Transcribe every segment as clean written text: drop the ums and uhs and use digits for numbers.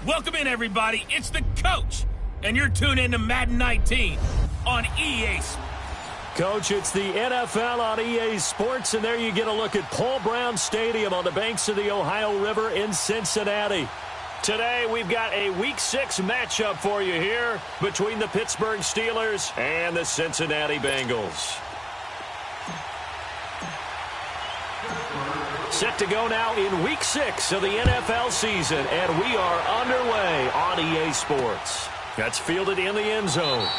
Welcome in, everybody. It's the coach, and you're tuned in to Madden 19 on EA Sports. Coach, it's the NFL on EA Sports, and there you get a look at Paul Brown Stadium on the banks of the Ohio River in Cincinnati. Today, we've got a Week 6 matchup for you here between the Pittsburgh Steelers and the Cincinnati Bengals. Set to go now in Week 6 of the NFL season, and we are underway on EA Sports. That's fielded in the end zone.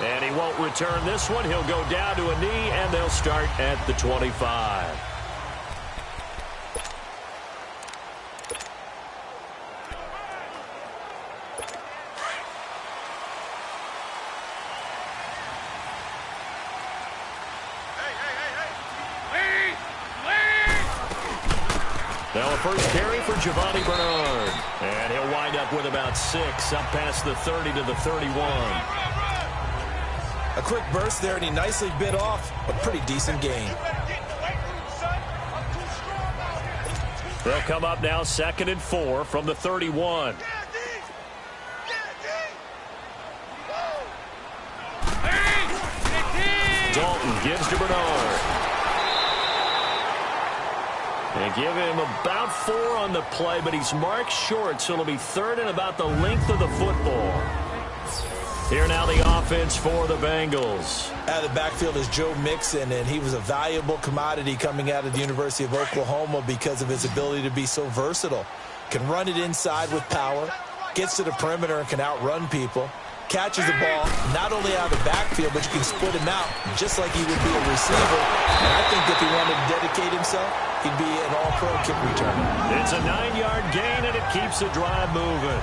And he won't return this one. He'll go down to a knee, and they'll start at the 25. Now a first carry for Giovanni Bernard. And he'll wind up with about 6, up past the 30 to the 31. A quick burst there, and he nicely bit off a pretty decent gain. They'll come up now 2nd and 4 from the 31. Dalton gives to Bernard. And give him about 4 on the play, but he's marked short, so it'll be 3rd and about the length of the football. Here now the offense for the Bengals. Out of the backfield is Joe Mixon, and he was a valuable commodity coming out of the University of Oklahoma because of his ability to be so versatile. Can run it inside with power, gets to the perimeter and can outrun people, catches the ball not only out of the backfield, but you can split him out just like he would be a receiver. And I think if he wanted to dedicate himself, he'd be an all-pro kick returner. It's a 9-yard gain, and it keeps the drive moving.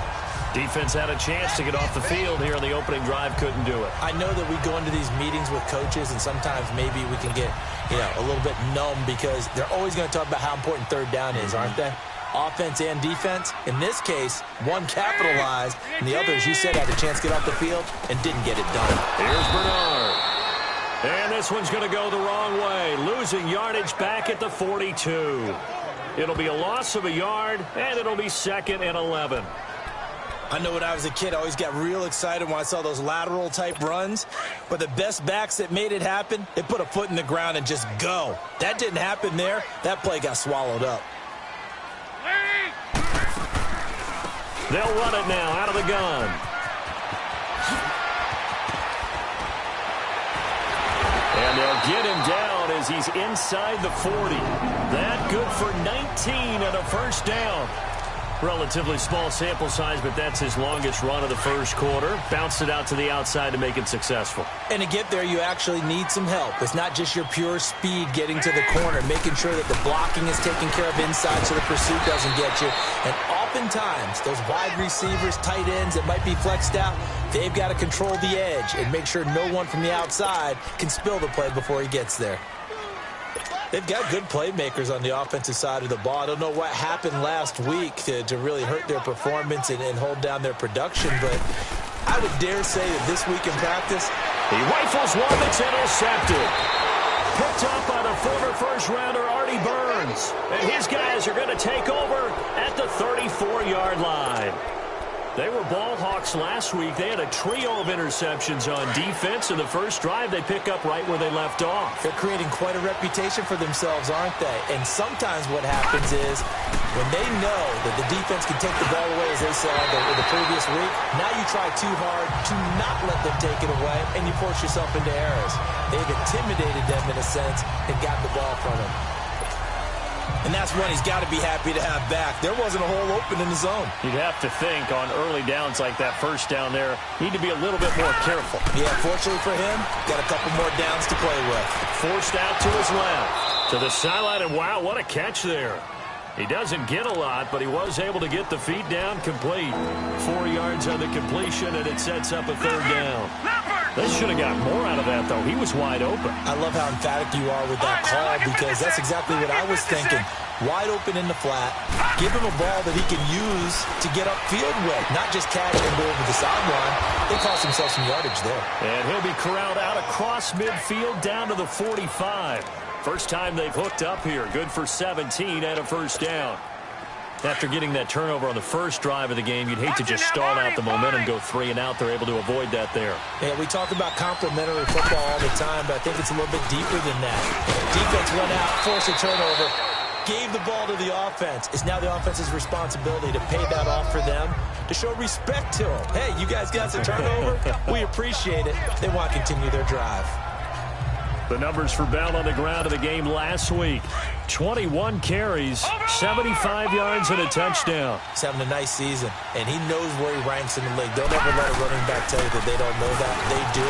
Defense had a chance to get off the field here on the opening drive, couldn't do it. I know that we go into these meetings with coaches, and sometimes maybe we can get, a little bit numb because they're always going to talk about how important 3rd down is, aren't they? Offense and defense. In this case, one capitalized, and the other, as you said, had a chance to get off the field and didn't get it done. Here's Bernard. And this one's going to go the wrong way, losing yardage back at the 42. It'll be a loss of a yard, and it'll be 2nd and 11. I know when I was a kid, I always got real excited when I saw those lateral-type runs. But the best backs that made it happen, they put a foot in the ground and just go. That didn't happen there. That play got swallowed up. They'll run it now out of the gun. And they'll get him down as he's inside the 40. That good for 19 and a first down. Relatively small sample size, but that's his longest run of the first quarter. Bounced it out to the outside to make it successful. And to get there, you actually need some help. It's not just your pure speed getting to the corner, making sure that the blocking is taken care of inside so the pursuit doesn't get you. And oftentimes, those wide receivers, tight ends that might be flexed out, they've got to control the edge and make sure no one from the outside can spill the play before he gets there. They've got good playmakers on the offensive side of the ball. I don't know what happened last week to really hurt their performance and hold down their production, but I would dare say that this week in practice, he rifles one that's intercepted. Picked up by the former first-rounder Artie Burns. And his guys are going to take over at the 34-yard line. They were ball hawks last week. They had a trio of interceptions on defense. In the first drive, they pick up right where they left off. They're creating quite a reputation for themselves, aren't they? And sometimes what happens is when they know that the defense can take the ball away, as they said the previous week, now you try too hard to not let them take it away, and you force yourself into errors. They've intimidated them in a sense and got the ball from them. And that's one he's got to be happy to have back. There wasn't a hole open in the zone. You'd have to think on early downs like that first down there, need to be a little bit more careful. Yeah, fortunately for him, got a couple more downs to play with. Forced out to his left, to the sideline, and wow, what a catch there. He doesn't get a lot, but he was able to get the feet down complete. 4 yards on the completion, and it sets up a third down. They should have got more out of that, though. He was wide open. I love how emphatic you are with that call because that's exactly what I was thinking. Wide open in the flat. Give him a ball that he can use to get upfield with, not just catch and go over the sideline. They cost themselves some yardage there. And he'll be corralled out across midfield down to the 45. First time they've hooked up here. Good for 17 and a first down. After getting that turnover on the first drive of the game, you'd hate to just stall out the momentum, go 3 and out. They're able to avoid that there. Yeah, we talk about complementary football all the time, but I think it's a little bit deeper than that. Defense went out, forced a turnover, gave the ball to the offense. It's now the offense's responsibility to pay that off for them, to show respect to them. Hey, you guys got some turnover? We appreciate it. They want to continue their drive. The numbers for Bell on the ground of the game last week. 21 carries, 75 yards, and a touchdown. He's having a nice season, and he knows where he ranks in the league. Don't ever let a running back tell you that they don't know that. They do.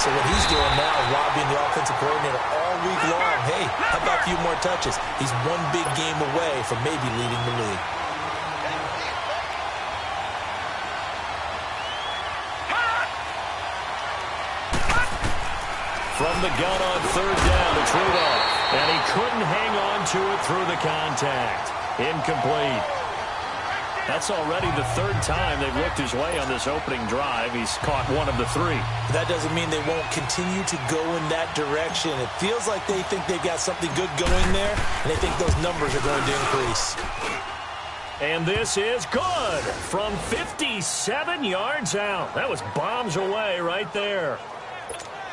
So what he's doing now is lobbying the offensive coordinator all week long. Hey, how about a few more touches? He's one big game away from maybe leading the league. From the gun on third down to Trudeau. And he couldn't hang on to it through the contact. Incomplete. That's already the third time they've looked his way on this opening drive. He's caught one of the 3. That doesn't mean they won't continue to go in that direction. It feels like they think they've got something good going there, and they think those numbers are going to increase. And this is good from 57 yards out. That was bombs away right there.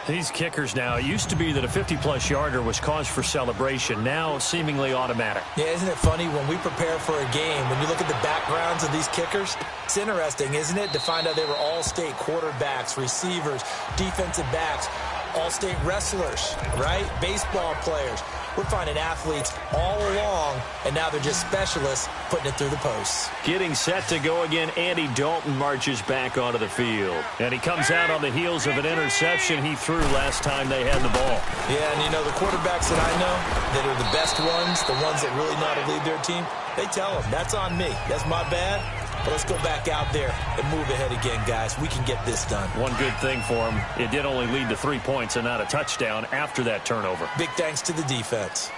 These kickers now, it used to be that a 50-plus yarder was cause for celebration. Now, seemingly automatic. Yeah, isn't it funny when we prepare for a game, when you look at the backgrounds of these kickers, it's interesting, isn't it, to find out they were all-state quarterbacks, receivers, defensive backs, all-state wrestlers, right? Baseball players. We're finding athletes all along, and now they're just specialists putting it through the posts. Getting set to go again, Andy Dalton marches back onto the field. And he comes out on the heels of an interception he threw last time they had the ball. Yeah, and you know, the quarterbacks that I know that are the best ones, the ones that really know how to lead their team, they tell them, that's on me. That's my bad. But let's go back out there and move ahead again, guys. We can get this done. One good thing for him, it did only lead to 3 points and not a touchdown after that turnover. Big thanks to the defense.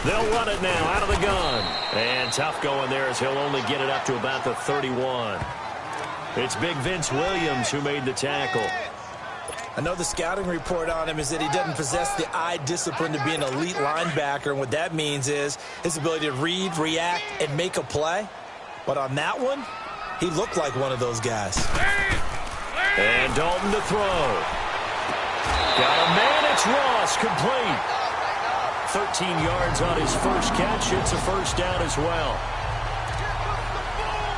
They'll run it now out of the gun. And tough going there as he'll only get it up to about the 31. It's Big Vince Williams who made the tackle. I know the scouting report on him is that he doesn't possess the eye discipline to be an elite linebacker, and what that means is his ability to read, react, and make a play. But on that one, he looked like one of those guys. And Dalton to throw. Got a man, it's Ross, complete. 13 yards on his first catch. It's a first down as well.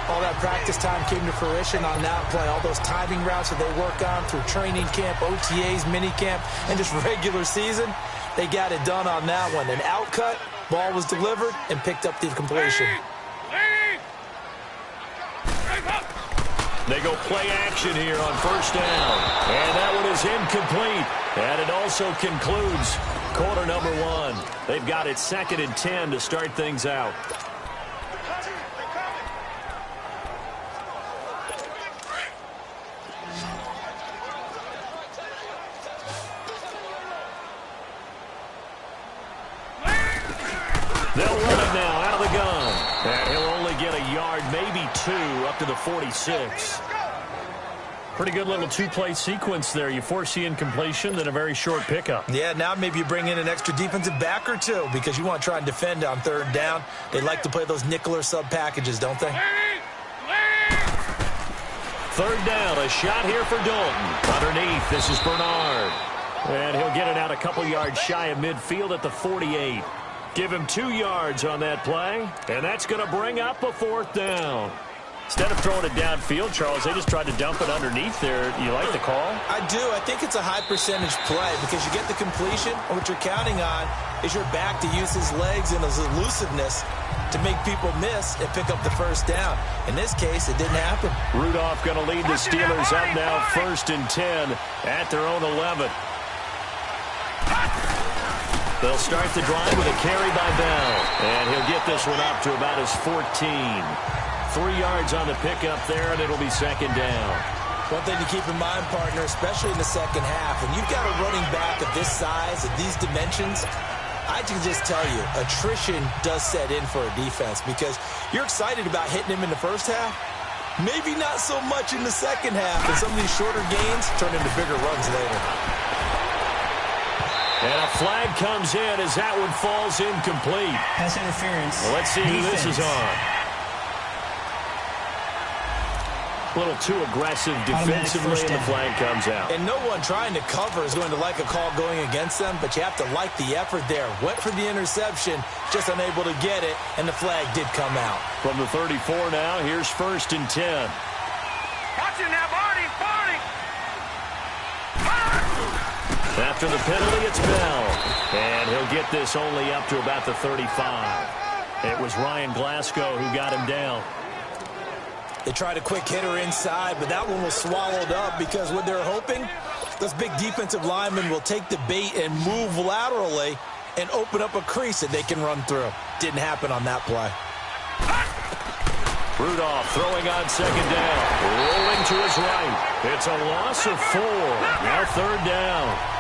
All that practice time came to fruition on that play. All those timing routes that they work on through training camp, OTAs, minicamp, and just regular season, they got it done on that one. An outcut, ball was delivered, and picked up the completion. They go play action here on first down. And that one is incomplete. And it also concludes quarter number 1. They've got it 2nd and 10 to start things out. They'll run it now out of the gun. And he'll only get a yard, maybe 2, up to the 46. Pretty good little two-play sequence there. You force the incompletion, then a very short pickup. Yeah, now maybe you bring in an extra defensive back or two because you want to try and defend on third down. They like to play those nickel or sub packages, don't they? Third down, a shot here for Dalton. Underneath, this is Bernard. And he'll get it out a couple yards shy of midfield at the 48. Give him 2 yards on that play, and that's going to bring up a fourth down. Instead of throwing it downfield, Charles, they just tried to dump it underneath there. You like the call? I do. I think it's a high percentage play because you get the completion, and what you're counting on is your back to use his legs and his elusiveness to make people miss and pick up the first down. In this case, it didn't happen. Rudolph going to lead the Steelers up now 1st and 10 at their own 11. They'll start the drive with a carry by Bell, and he'll get this one up to about his 14. 3 yards on the pickup there, and it'll be second down. One thing to keep in mind, partner, especially in the second half, when you've got a running back of this size, of these dimensions, I can just tell you, attrition does set in for a defense because you're excited about hitting him in the first half. Maybe not so much in the second half, and some of these shorter gains turn into bigger runs later. And a flag comes in as that one falls incomplete. Pass interference. Well, let's see who this is on. A little too aggressive defensively, and the flag comes out. And no one trying to cover is going to like a call going against them, but you have to like the effort there. Went for the interception, just unable to get it, and the flag did come out. From the 34 now, here's 1st and 10. Watch it now, Barney! After the penalty, it's Bell. And he'll get this only up to about the 35. It was Ryan Glasgow who got him down. They tried a quick hitter inside, but that one was swallowed up because what they're hoping, those big defensive linemen will take the bait and move laterally and open up a crease that they can run through. Didn't happen on that play. Rudolph throwing on second down. Rolling to his right. It's a loss of 4. Now third down.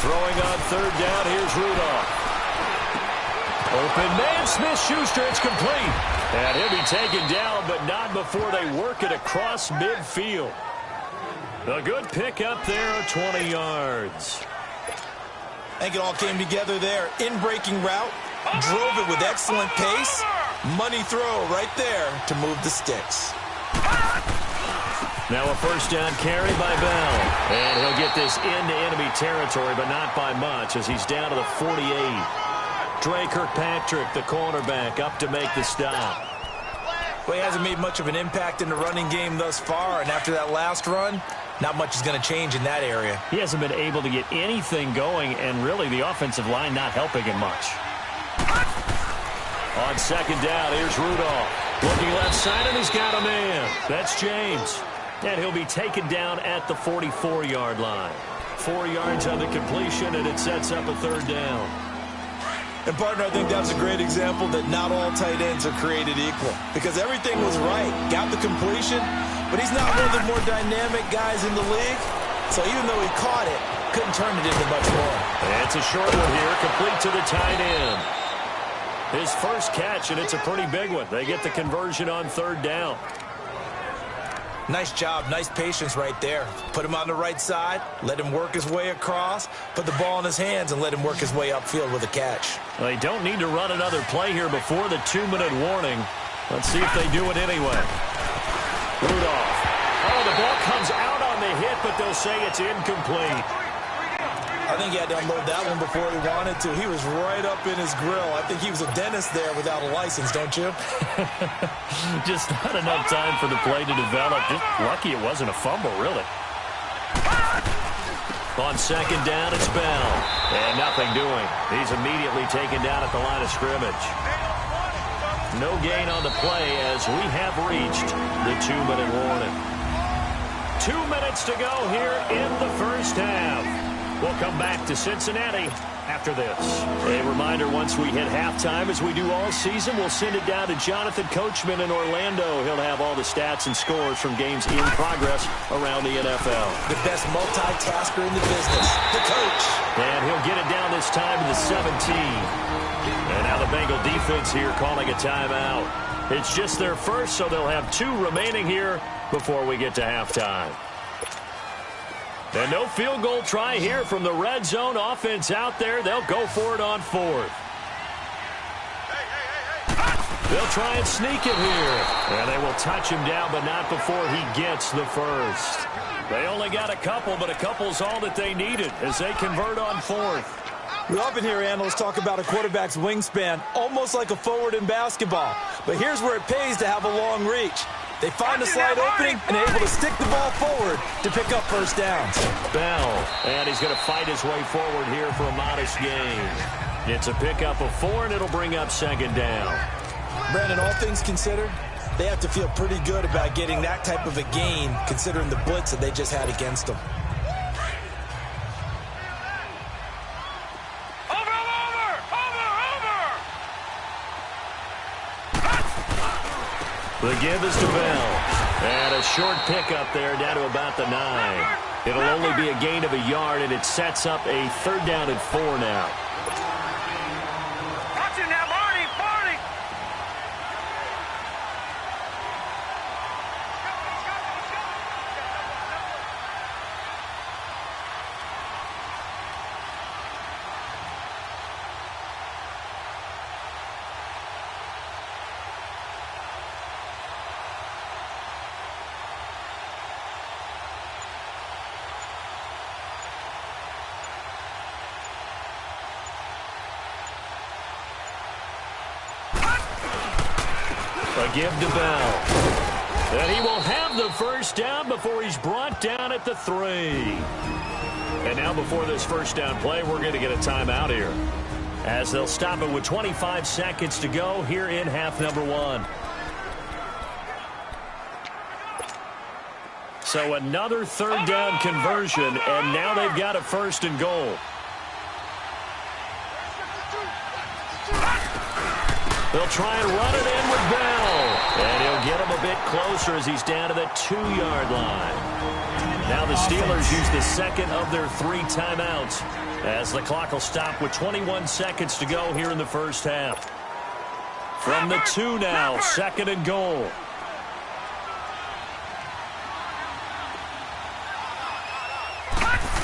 Throwing on third down, here's Rudolph. Open man, Smith-Schuster, it's complete. And he'll be taken down, but not before they work it across midfield. A good pickup there, 20 yards. I think it all came together there. In-breaking route, drove it with excellent pace. Money throw right there to move the sticks. Now a first down carry by Bell. And he'll get this into enemy territory, but not by much as he's down to the 48. Dre Kirkpatrick, the cornerback, up to make the stop. Well, he hasn't made much of an impact in the running game thus far, and after that last run, not much is going to change in that area. He hasn't been able to get anything going, and really the offensive line not helping him much. On second down, here's Rudolph. Looking left side, and he's got a man. That's James. And he'll be taken down at the 44-yard line. 4 yards on the completion, and it sets up a third down. And, partner, I think that was a great example that not all tight ends are created equal. Because everything was right. Got the completion, but he's not one of the more dynamic guys in the league. So even though he caught it, couldn't turn it into much more. And it's a short one here, complete to the tight end. His first catch, and it's a pretty big one. They get the conversion on third down. Nice job, nice patience right there. Put him on the right side, let him work his way across, put the ball in his hands, and let him work his way upfield with a catch. Well, they don't need to run another play here before the 2-minute warning. Let's see if they do it anyway. Rudolph. Oh, the ball comes out on the hit, but they'll say it's incomplete. I think he had to unload that one before he wanted to. He was right up in his grill. I think he was a dentist there without a license, don't you? Just not enough time for the play to develop. Just lucky it wasn't a fumble, really. On second down, it's Bell. And nothing doing. He's immediately taken down at the line of scrimmage. No gain on the play as we have reached the 2-minute warning. 2 minutes to go here in the first half. We'll come back to Cincinnati after this. A reminder, once we hit halftime, as we do all season, we'll send it down to Jonathan Coachman in Orlando. He'll have all the stats and scores from games in progress around the NFL. The best multitasker in the business, the coach. And he'll get it down this time to the 17. And now the Bengal defense here calling a timeout. It's just their first, so they'll have 2 remaining here before we get to halftime. And no field goal try here from the red zone offense out there. They'll go for it on 4th. They'll try and sneak it here. And they will touch him down, but not before he gets the first. They only got a couple, but a couple's all that they needed as they convert on 4th. We often hear analysts talk about a quarterback's wingspan, almost like a forward in basketball. But here's where it pays to have a long reach. They find a slight opening and able to stick the ball forward to pick up first downs. Bell, and he's going to fight his way forward here for a modest gain. It's a pickup of 4, and it'll bring up 2nd down. Brandon, all things considered, they have to feel pretty good about getting that type of a gain, considering the blitz that they just had against them. The give is to Bell. And a short pickup there down to about the 9. It'll only be a gain of a yard, and it sets up a 3rd down and 4 now. Watch it now, Marty! Marty! A give to Bell. And he will have the first down before he's brought down at the 3. And now before this first down play, we're going to get a timeout here, as they'll stop it with 25 seconds to go here in half number 1. So another 3rd down conversion, and now they've got a 1st and goal. They'll try and run it in with Bell. And he'll get him a bit closer as he's down to the 2-yard line. Now the Steelers use the 2nd of their 3 timeouts, as the clock will stop with 21 seconds to go here in the first half. From the 2 now, 2nd and goal.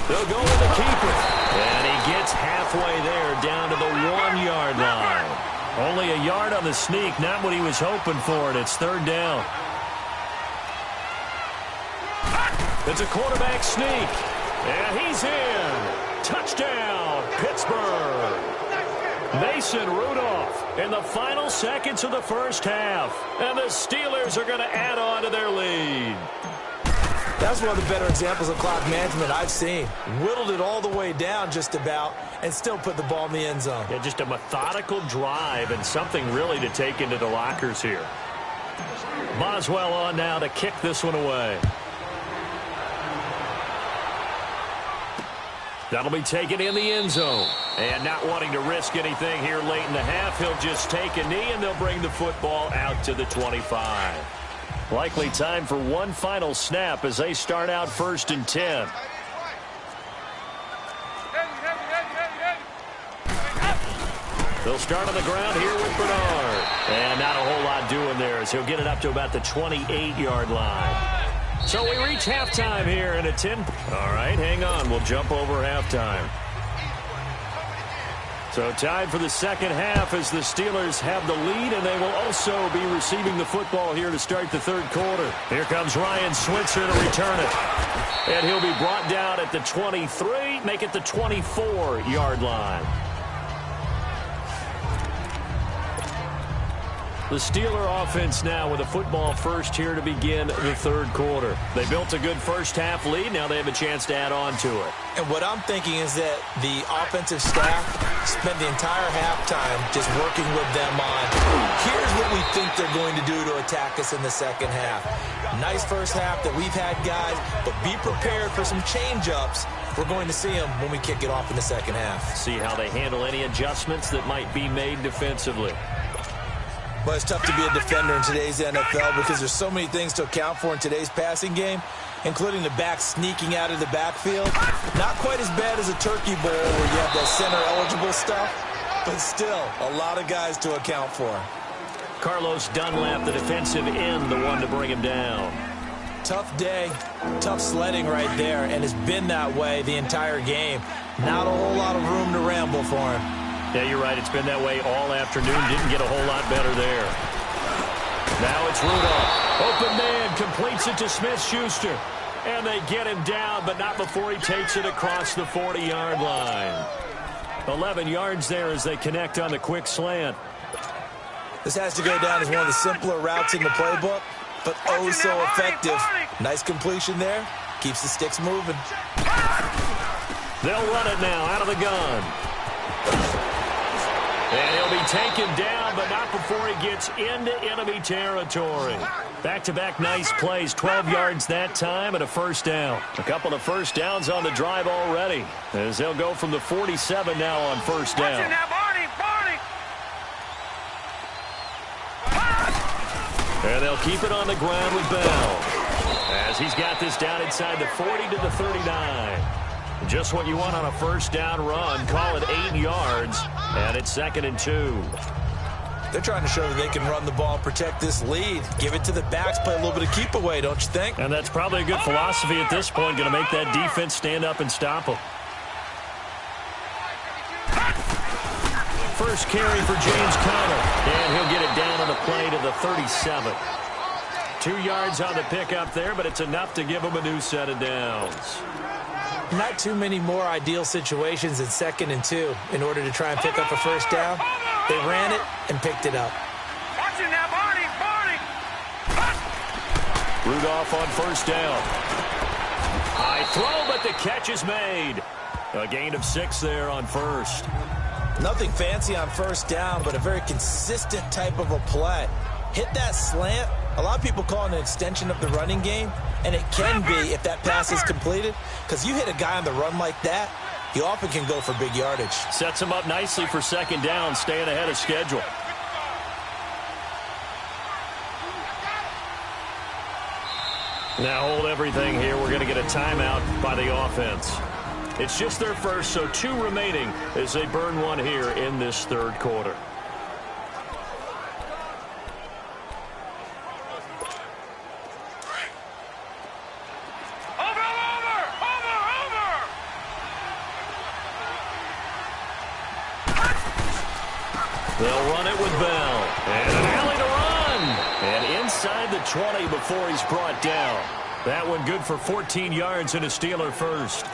They'll go with the keeper. And he gets halfway there, down to the 1-yard line. Only a yard on the sneak, not what he was hoping for, and it's 3rd down. It's a quarterback sneak, and he's in. Touchdown, Pittsburgh. Mason Rudolph in the final seconds of the first half, and the Steelers are going to add on to their lead. That's one of the better examples of clock management I've seen. Whittled it all the way down just about and still put the ball in the end zone. Yeah, just a methodical drive and something really to take into the lockers here. Boswell on now to kick this one away. That'll be taken in the end zone. And not wanting to risk anything here late in the half, he'll just take a knee and they'll bring the football out to the 25. Likely time for one final snap as they start out 1st and 10. They'll start on the ground here with Bernard. And not a whole lot doing there as he'll get it up to about the 28-yard line. So we reach halftime here in a 10. All right, hang on. We'll jump over halftime. So tied for the second half as the Steelers have the lead, and they will also be receiving the football here to start the third quarter. Here comes Ryan Switzer to return it. And he'll be brought down at the 23, make it the 24-yard line. The Steeler offense now with a football first here to begin the third quarter. They built a good first half lead. Now they have a chance to add on to it. And what I'm thinking is that the offensive staff spent the entire halftime just working with them on, here's what we think they're going to do to attack us in the second half. Nice first half that we've had, guys, but be prepared for some change-ups We're going to see them when we kick it off in the second half. See how they handle any adjustments that might be made defensively. But it's tough to be a defender in today's NFL because there's so many things to account for in today's passing game, including the back sneaking out of the backfield. Not quite as bad as a turkey bowl where you have that center-eligible stuff, but still a lot of guys to account for. Carlos Dunlap, the defensive end, the one to bring him down. Tough day, tough sledding right there, and it's been that way the entire game. Not a whole lot of room to ramble for him. Yeah, you're right. It's been that way all afternoon. Didn't get a whole lot better there. Now it's Rudolph. Open man, completes it to Smith-Schuster. And they get him down, but not before he takes it across the 40-yard line. 11 yards there as they connect on the quick slant. This has to go down as one of the simpler routes in the playbook, but oh so effective. Nice completion there. Keeps the sticks moving. They'll run it now out of the gun. And he'll be taken down, but not before he gets into enemy territory. Back-to-back nice plays, 12 yards that time and a first down. A couple of first downs on the drive already, as they'll go from the 47 now on first down. And they'll keep it on the ground with Bell, as he's got this down inside the 40 to the 39. Just what you want on a first down run. Call it 8 yards, and it's 2nd and 2. They're trying to show that they can run the ball and protect this lead. Give it to the backs, play a little bit of keep away, don't you think? And that's probably a good philosophy at this point, going to make that defense stand up and stop them. First carry for James Conner, and he'll get it down on the play to the 37. 2 yards on the pickup there, but it's enough to give them a new set of downs. Not too many more ideal situations in 2nd and 2 in order to try and pick up a first down. They ran it and picked it up. Rudolph on first down. High throw, but the catch is made. A gain of 6 there on first. Nothing fancy on first down, but a very consistent type of a play. Hit that slant. A lot of people call it an extension of the running game, and it can be if that pass is completed, because you hit a guy on the run like that, he often can go for big yardage. Sets him up nicely for second down, staying ahead of schedule. Now hold everything here. We're going to get a timeout by the offense. It's just their first, so 2 remaining as they burn one here in this third quarter. They'll run it with Bell. And an alley to run. And inside the 20 before he's brought down. That one good for 14 yards and a Steeler first.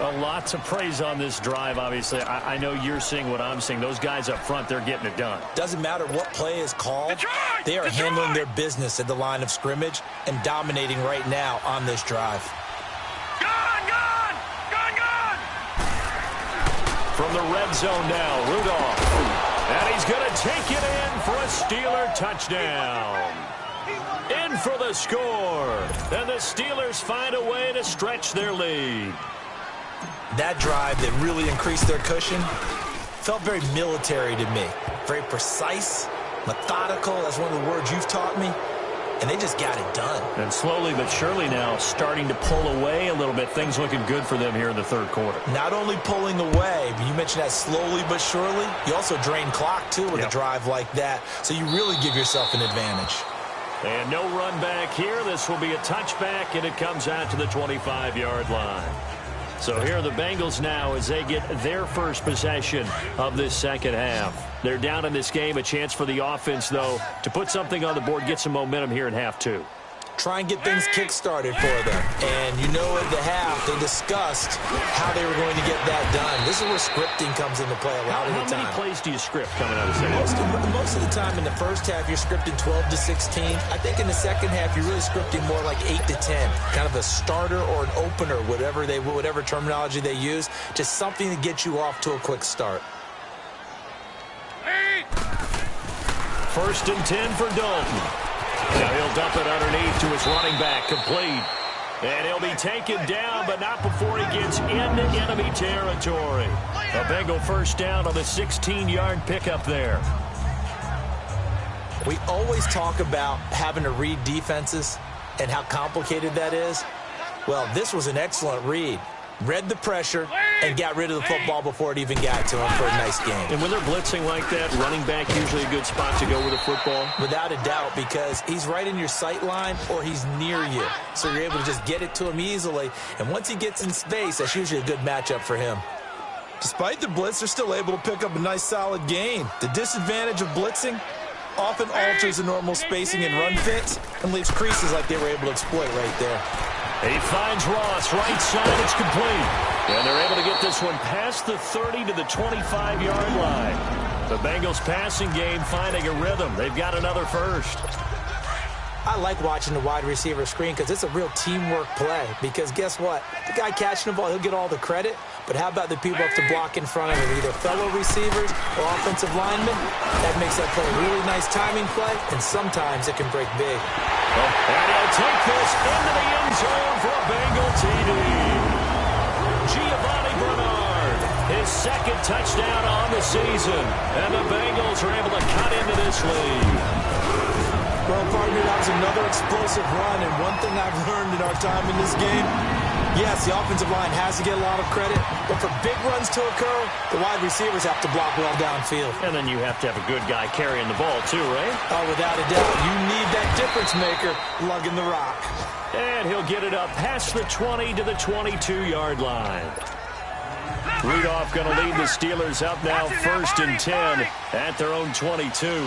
A lot to praise on this drive, obviously. I know you're seeing what I'm seeing. Those guys up front, they're getting it done. Doesn't matter what play is called. They are handling their business at the line of scrimmage and dominating right now on this drive. From the red zone now, Rudolph. And he's going to take it in for a Steeler touchdown. In for the score. And the Steelers find a way to stretch their lead. That drive that really increased their cushion felt very military to me. Very precise, methodical. That's one of the words you've taught me. And they just got it done. And slowly but surely now starting to pull away a little bit. Things looking good for them here in the third quarter. Not only pulling away, but you mentioned that slowly but surely. You also drain clock, too, with a drive like that. So you really give yourself an advantage. And no run back here. This will be a touchback, and it comes out to the 25-yard line. So here are the Bengals now as they get their first possession of this second half. They're down in this game. A chance for the offense, though, to put something on the board, get some momentum here in half 2. Try and get things kick-started for them. And you know at the half, they discussed how they were going to get that done. This is where scripting comes into play a lot of the time. How many plays do you script coming out of the second half? Most of the time in the first half, you're scripting 12 to 16. I think in the second half, you're really scripting more like 8 to 10. Kind of a starter or an opener, whatever terminology they use. Just something to get you off to a quick start. First and 10 for Dalton. Now he'll dump it underneath to his running back, complete. And he'll be taken down, but not before he gets into enemy territory. A Bengal first down on the 16-yard pickup there. We always talk about having to read defenses and how complicated that is. Well, this was an excellent read. Read the pressure and got rid of the football before it even got to him for a nice game. And when they're blitzing like that, running back usually a good spot to go with a football? Without a doubt, because he's right in your sight line or he's near you. So you're able to just get it to him easily. And once he gets in space, that's usually a good matchup for him. Despite the blitz, they're still able to pick up a nice solid gain. The disadvantage of blitzing often alters the normal spacing and run fits and leaves creases like they were able to exploit right there. He finds Ross, right side, it's complete. And they're able to get this one past the 30 to the 25-yard line. The Bengals passing game finding a rhythm. They've got another first. I like watching the wide receiver screen because it's a real teamwork play. Because guess what? The guy catching the ball, he'll get all the credit. But how about the people up to block in front of him, either fellow receivers or offensive linemen? That makes that play a really nice timing play, and sometimes it can break big. And he'll take this into the end zone for a Bengal TD. Giovanni Bernard, his second touchdown on the season. And the Bengals are able to cut into this lead. Well, partner, that was another explosive run, and one thing I've learned in our time in this game, yes, the offensive line has to get a lot of credit, but for big runs to occur, the wide receivers have to block well downfield. And then you have to have a good guy carrying the ball too, right? Oh, without a doubt. You need that difference maker lugging the rock. And he'll get it up past the 20 to the 22-yard line. Rudolph going to lead the Steelers up now 1st and 10 at their own 22.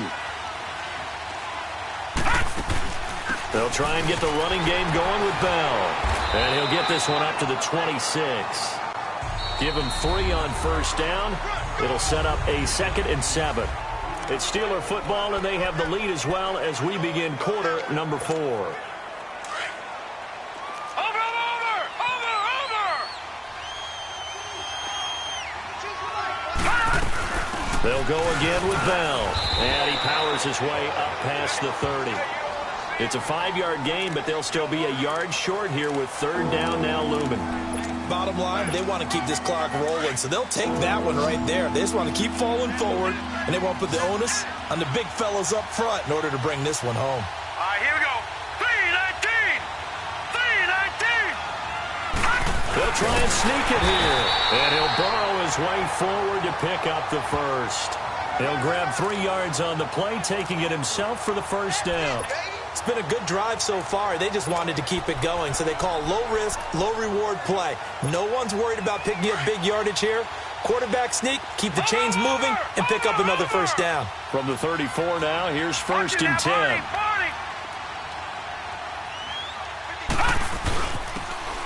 They'll try and get the running game going with Bell. And he'll get this one up to the 26. Give him 3 on first down. It'll set up a 2nd and 7. It's Steeler football, and they have the lead as well as we begin quarter number 4. They'll go again with Bell. And he powers his way up past the 30. It's a 5-yard gain, but they'll still be a yard short here with 3rd down now looming. Bottom line, they want to keep this clock rolling, so they'll take that one right there. They just want to keep falling forward, and they won't put the onus on the big fellas up front in order to bring this one home. All right, here we go. 3-19! 3-19! They'll try and sneak it here. And he'll burrow his way forward to pick up the first. He'll grab 3 yards on the play, taking it himself for the first down. It's been a good drive so far. They just wanted to keep it going, so they call low-risk, low-reward play. No one's worried about picking up big yardage here. Quarterback sneak, keep the chains moving, and pick up another first down. From the 34 now, here's 1st and 10.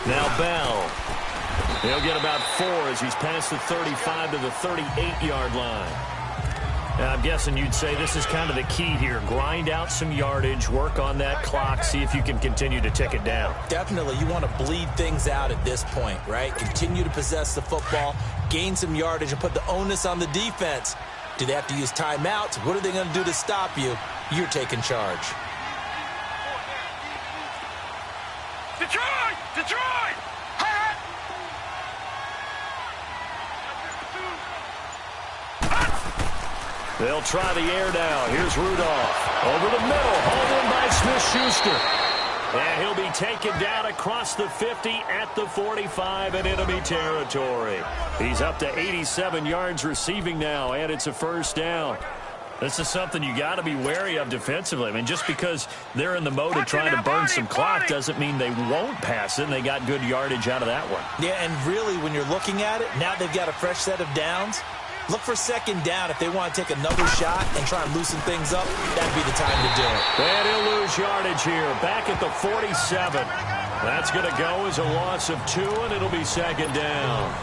Now Bell. He'll get about 4 as he's past the 35 to the 38-yard line. Now, I'm guessing you'd say this is kind of the key here. Grind out some yardage, work on that clock, see if you can continue to tick it down. Definitely, you want to bleed things out at this point, right? Continue to possess the football, gain some yardage, and put the onus on the defense. Do they have to use timeouts? What are they going to do to stop you? You're taking charge. Detroit! Detroit! They'll try the air now. Here's Rudolph. Over the middle. Hauled in by Smith-Schuster. And he'll be taken down across the 50 at the 45 in enemy territory. He's up to 87 yards receiving now, and it's a first down. This is something you got to be wary of defensively. I mean, just because they're in the mode of trying to burn some clock doesn't mean they won't pass it, and they got good yardage out of that one. Yeah, and really, when you're looking at it, now they've got a fresh set of downs. Look for 2nd down if they want to take another shot and try and loosen things up. That'd be the time to do it. And he'll lose yardage here, back at the 47. That's going to go as a loss of 2, and it'll be 2nd down.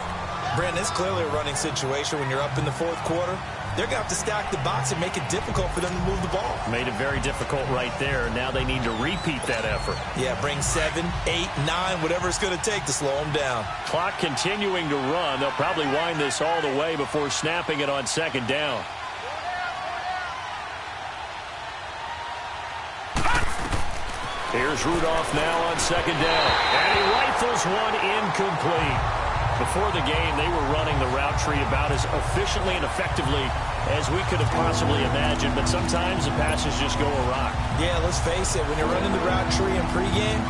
Brandon, it's clearly a running situation when you're up in the 4th quarter. They're going to have to stack the box and make it difficult for them to move the ball. Made it very difficult right there. Now they need to repeat that effort. Yeah, bring 7, 8, 9, whatever it's going to take to slow them down. Clock continuing to run. They'll probably wind this all the way before snapping it on 2nd down. Here's Rudolph now on second down. And he rifles one incomplete. Before the game, they were running the route tree about as efficiently and effectively as we could have possibly imagined, but sometimes the passes just go awry. Yeah, let's face it, when you're running the route tree in pregame,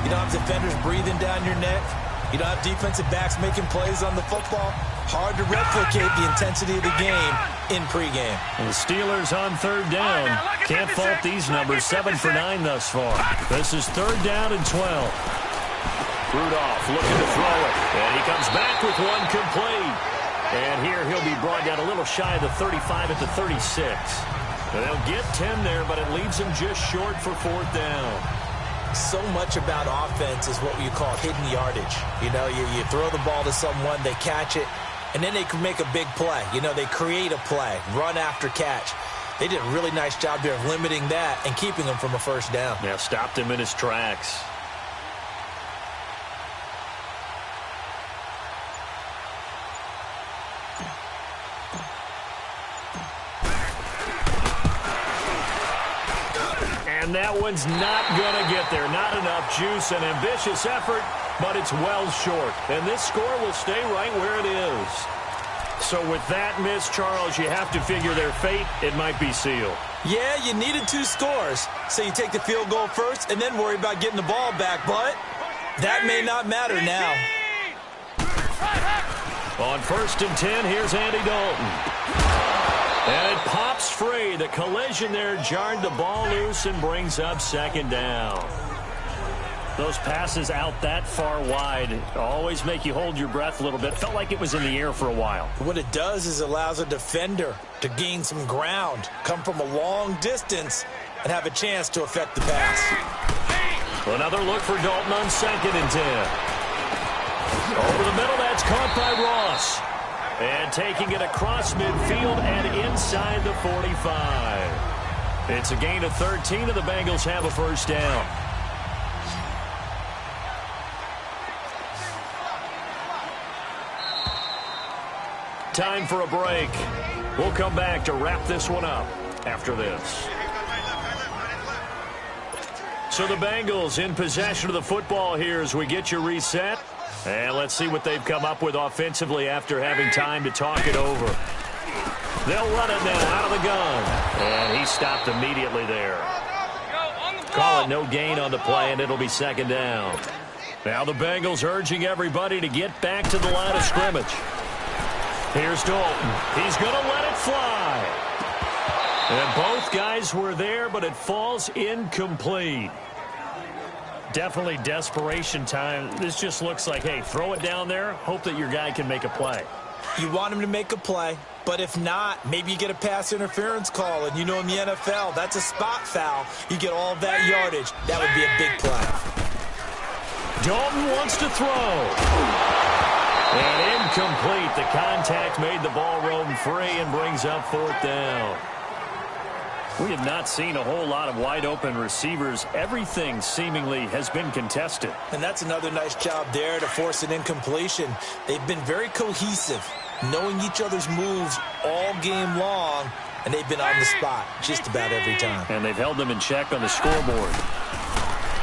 you don't have defenders breathing down your neck. You don't have defensive backs making plays on the football. Hard to replicate the intensity of the game in pregame. And the Steelers on third down. Can't fault these numbers. 7 for 9 thus far. This is third down and 12. Rudolph looking to throw it. And he comes back with one complete. And here he'll be brought down a little shy of the 35 at the 36. And they'll get 10 there, but it leaves him just short for fourth down. So much about offense is what you call hidden yardage. You know, you throw the ball to someone, they catch it, and then they can make a big play. You know, they create a play, run after catch. They did a really nice job there of limiting that and keeping him from a first down. Yeah, stopped him in his tracks. And that one's not going to get there. Not enough juice. An ambitious effort, but it's well short. And this score will stay right where it is. So with that miss, Charles, you have to figure their fate. It might be sealed. Yeah, you needed 2 scores. So you take the field goal first and then worry about getting the ball back. But that may not matter now. On first and 10, here's Andy Dalton. And it pops free. The collision there jarred the ball loose and brings up second down. Those passes out that far wide always make you hold your breath a little bit. Felt like it was in the air for a while. What it does is allows a defender to gain some ground, come from a long distance, and have a chance to affect the pass. Another look for Dalton on second and 10. Over the middle, that's caught by Ross. And taking it across midfield and inside the 45. It's a gain of 13, and the Bengals have a first down. Time for a break. We'll come back to wrap this one up after this. So the Bengals in possession of the football here as we get you reset. And let's see what they've come up with offensively after having time to talk it over. They'll run it now out of the gun. And he stopped immediately there. Call it no gain on the play, and it'll be second down. Now the Bengals urging everybody to get back to the line of scrimmage. Here's Dalton. He's going to let it fly. And both guys were there, but it falls incomplete. Definitely desperation time. This just looks like, hey, throw it down there, hope that your guy can make a play. You want him to make a play, but if not, maybe you get a pass interference call, and you know in the NFL, that's a spot foul. You get all that yardage. That would be a big play. Dalton wants to throw. And incomplete. The contact made the ball roam free and brings up fourth down. We have not seen a whole lot of wide-open receivers. Everything seemingly has been contested. And that's another nice job there to force an incompletion. They've been very cohesive, knowing each other's moves all game long, and they've been on the spot just about every time. And they've held them in check on the scoreboard.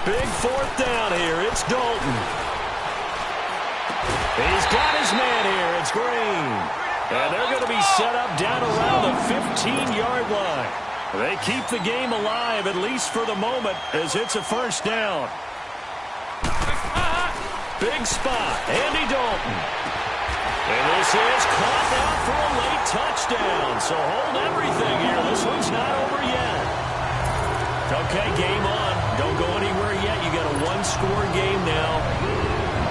Big fourth down here. It's Dalton. He's got his man here. It's Green. And they're going to be set up down around the 15-yard line. They keep the game alive, at least for the moment, as it's a first down. Big spot, Andy Dalton. And this is caught out for a late touchdown. So hold everything here. This one's not over yet. Okay, game on. Don't go anywhere yet. You got a one-score game now.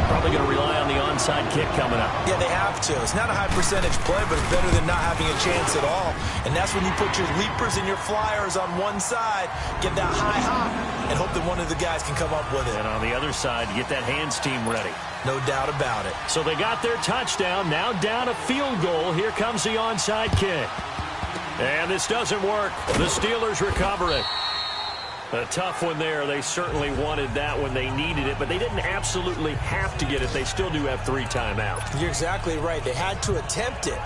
Probably going to rely on the onside kick coming up. Yeah, they have to. It's not a high percentage play, but it's better than not having a chance at all. And that's when you put your leapers and your flyers on one side, get that high hop, and hope that one of the guys can come up with it. And on the other side, get that hands team ready. No doubt about it. So they got their touchdown. Now down a field goal. Here comes the onside kick. And this doesn't work. The Steelers recover it. A tough one there. They certainly wanted that when they needed it, but they didn't absolutely have to get it. They still do have 3 timeouts. You're exactly right. They had to attempt it.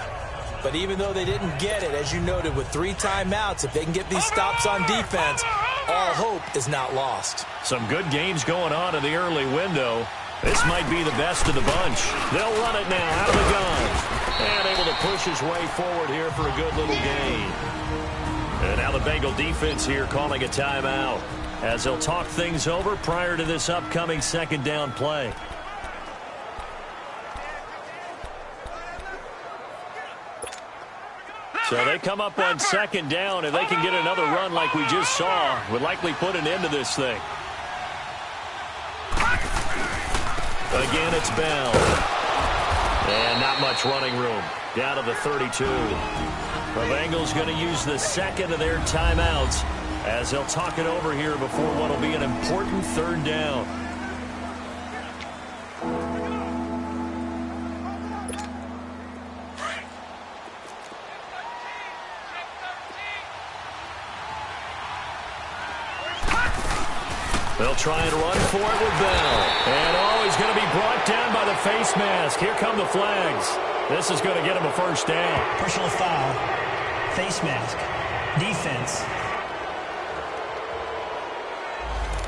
But even though they didn't get it, as you noted, with 3 timeouts, if they can get these stops on defense, all hope is not lost. Some good games going on in the early window. This might be the best of the bunch. They'll run it now out of the gun. And able to push his way forward here for a good little gain. And now the Bengal defense here calling a timeout as they'll talk things over prior to this upcoming second down play. So they come up on second down. If they can get another run like we just saw, would likely put an end to this thing. Again, it's Bell. And not much running room. Down to the 32. The Bengals going to use the second of their timeouts as they'll talk it over here before what will be an important third down. They'll try and run for it with Bell. And he's going to be brought down by the face mask. Here come the flags. This is going to get him a first down. Personal foul, face mask, defense.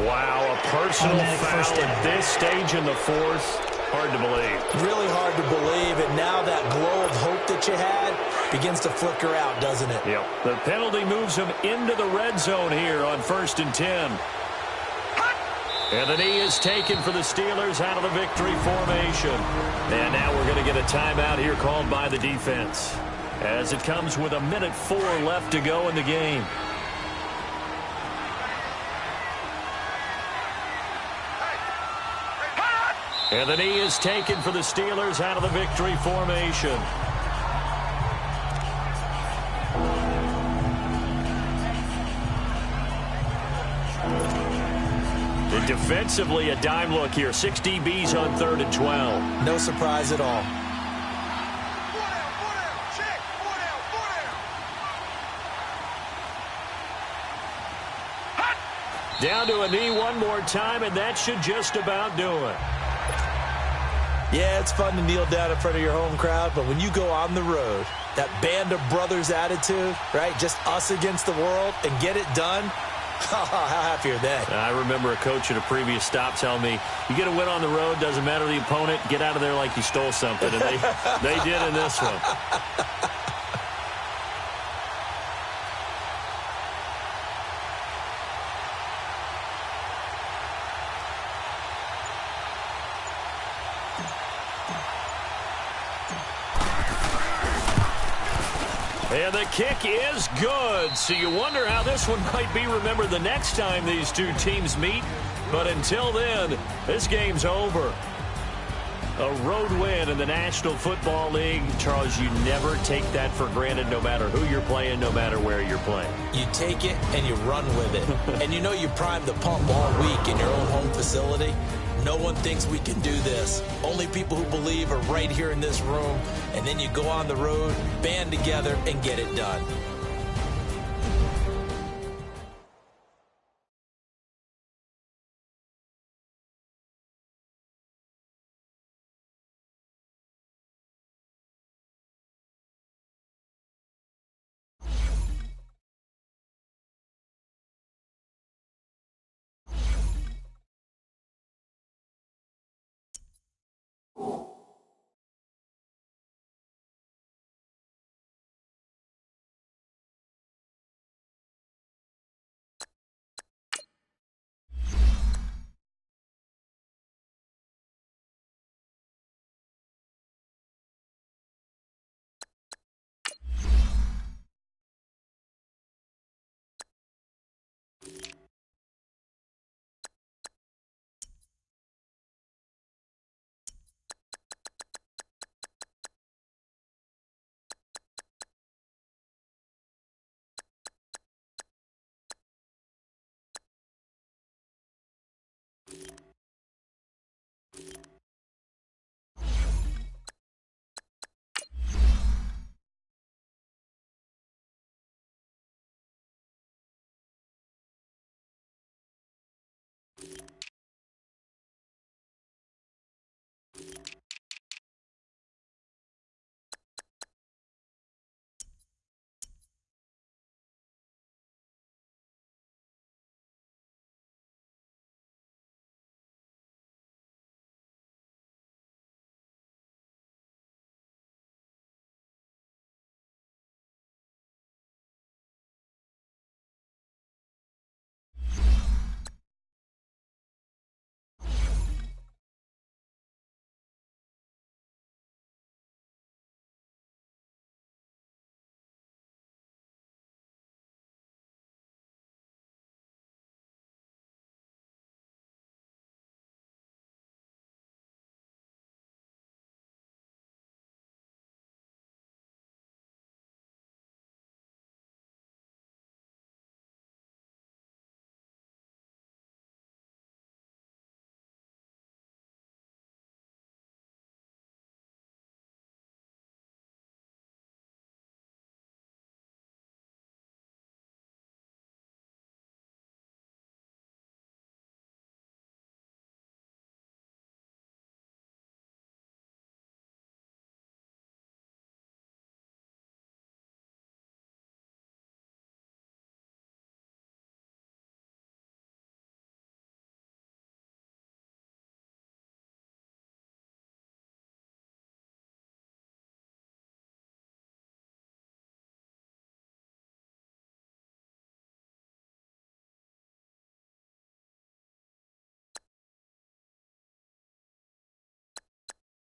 Wow, a personal foul at this stage in the fourth. Hard to believe. Really hard to believe, and now that glow of hope that you had begins to flicker out, doesn't it? Yep. The penalty moves him into the red zone here on 1st and 10. And the knee is taken for the Steelers out of the victory formation. And now we're going to get a timeout here called by the defense as it comes with 1:04 left to go in the game. And the knee is taken for the Steelers out of the victory formation. And defensively, a dime look here. 6 DBs on 3rd and 12. No surprise at all. Down to a knee one more time, and that should just about do it. Yeah, it's fun to kneel down in front of your home crowd, but when you go on the road, that band of brothers attitude, right, just us against the world, and get it done, how happy are they? I remember a coach at a previous stop telling me, you get a win on the road, doesn't matter the opponent, get out of there like you stole something, and they did in this one. And the kick is good. So you wonder how this one might be remembered the next time these two teams meet. But until then, this game's over. A road win in the National Football League. Charles, you never take that for granted no matter who you're playing, no matter where you're playing. You take it and you run with it. And you know you primed the pump all week in your own home facility. No one thinks we can do this. Only people who believe are right here in this room. And then you go on the road, band together, and get it done.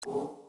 you